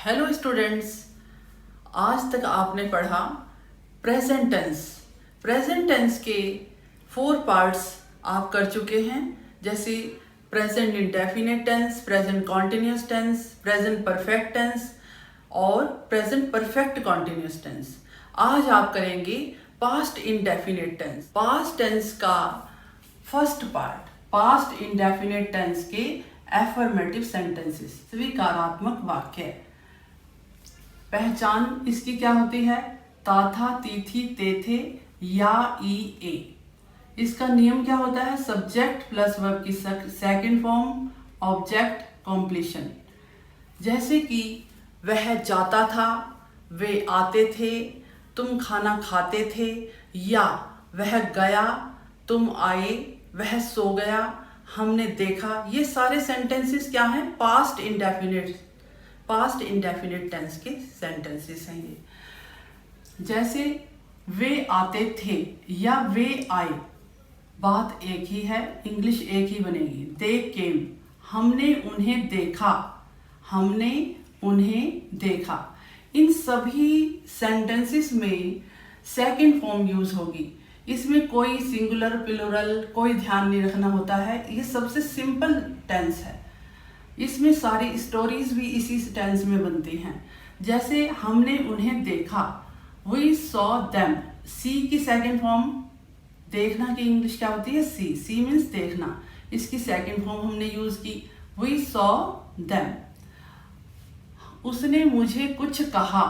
Hello students, आज तक आपने पढ़ा प्रेजेंट टेंस। प्रेजेंट टेंस के 4 पार्ट्स आप कर चुके हैं, जैसे present indefinite tense, present continuous tense, present perfect tense और प्रेजेंट परफेक्ट कॉन्टिन्यूस टेंस। आज आप करेंगे past indefinite tense. Past tense का first part, past indefinite tense के एफर्मेटिव सेंटेंसेस, स्वीकारात्मक वाक्य। पहचान इसकी क्या होती है? ता था, ती थी, ते थे, या, ई, ए। इसका नियम क्या होता है? सब्जेक्ट प्लस वर्ब की सेकंड फॉर्म, ऑब्जेक्ट कॉम्प्लीशन। जैसे कि वह जाता था, वे आते थे, तुम खाना खाते थे, या वह गया, तुम आए, वह सो गया, हमने देखा। ये सारे सेंटेंसेस क्या हैं? पास्ट इंडेफिनिट टेंस के सेंटेंसेस हैं ये। जैसे वे आते थे या वे आए, बात एक ही है, इंग्लिश एक ही बनेगी। दे केम, हमने उन्हें देखा, हमने उन्हें देखा। इन सभी सेंटेंसेस में सेकंड फॉर्म यूज होगी। इसमें कोई सिंगुलर प्लूरल कोई ध्यान नहीं रखना होता है। ये सबसे सिंपल टेंस है। इसमें सारी स्टोरीज भी इसी टेंस में बनती हैं। जैसे हमने उन्हें देखा, वी सॉ देम। सी की सेकंड फॉर्म, देखना की इंग्लिश क्या होती है? सी। सी मीन्स देखना। इसकी सेकंड फॉर्म हमने यूज की, वी सॉ देम। उसने मुझे कुछ कहा,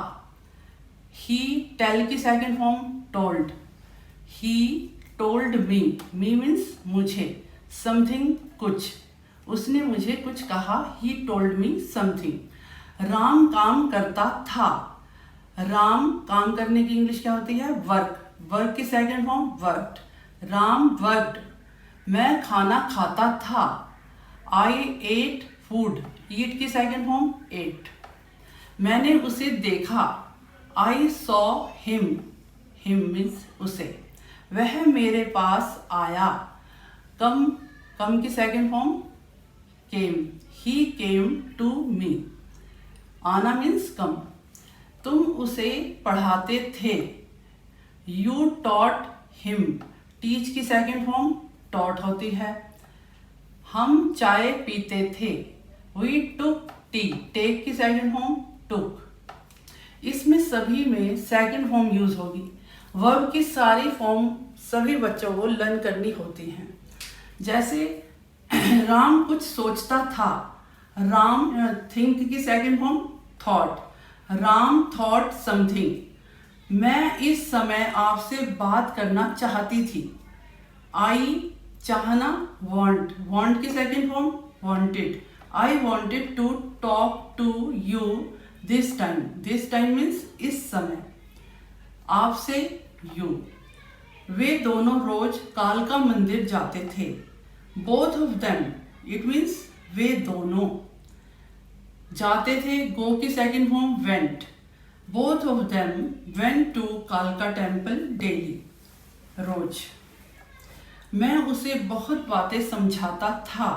ही। टेल की second form told, he told me. Me means मुझे, समथिंग कुछ। उसने मुझे कुछ कहा, he told me something. Ram काम करता था। राम काम करने की इंग्लिश क्या होती है? वर्क। वर्क की second form worked, Ram worked. मैं खाना खाता था, आई एट फूड। ईट की सेकंड फॉर्म एट। मैंने उसे देखा, I saw him. Him means उसे। वह मेरे पास आया, कम। कम की second form came, he came to me. आना मीन्स कम। तुम उसे पढ़ाते थे, यू टॉट हिम। टीच की सेकंड फॉर्म टॉट होती है। हम चाय पीते थे, वी टुक टी। टेक की सेकंड फॉर्म टुक। इसमें सभी में सेकंड फॉर्म यूज होगी। वर्ब की सारी फॉर्म सभी बच्चों को लर्न करनी होती हैं। जैसे राम कुछ सोचता था, राम थिंक की second form thought, Ram thought something. मैं इस समय आपसे बात करना चाहती थी, आई चाहना वांट। वांट की second form wanted, I wanted to talk to you this time. This time means इस समय, आपसे यू। वे दोनों रोज कालका मंदिर जाते थे, both of them. It means वे दोनों जाते थे, गो की second form went. Both of them went to कालका टेम्पल डेली, रोज। मैं उसे बहुत बातें समझाता था,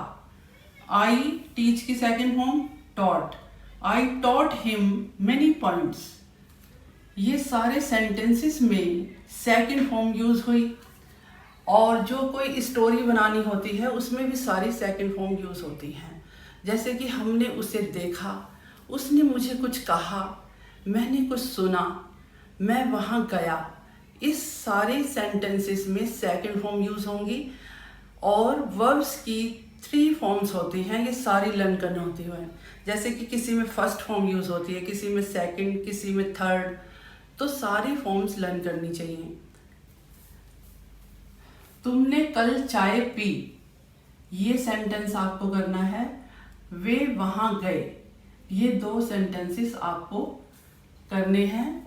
आई टीच की second form taught, I taught him many points. ये सारे सेंटेंसेस में सेकंड फॉर्म यूज हुई। और जो कोई स्टोरी बनानी होती है उसमें भी सारी सेकंड फॉर्म यूज होती हैं। जैसे कि हमने उसे देखा, उसने मुझे कुछ कहा, मैंने कुछ सुना, मैं वहाँ गया। इस सारे सेंटेंसेस में सेकंड फॉर्म यूज होंगी। और वर्ब्स की 3 फॉर्म्स होती हैं, ये सारी लर्न करनी होती है। जैसे कि किसी में फर्स्ट फॉर्म यूज होती है, किसी में सेकंड, किसी में थर्ड। तो सारी फॉर्म्स लर्न करनी चाहिए। तुमने कल चाय पी, ये सेंटेंस आपको करना है। वे वहां गए, ये 2 सेंटेंसेस आपको करने हैं।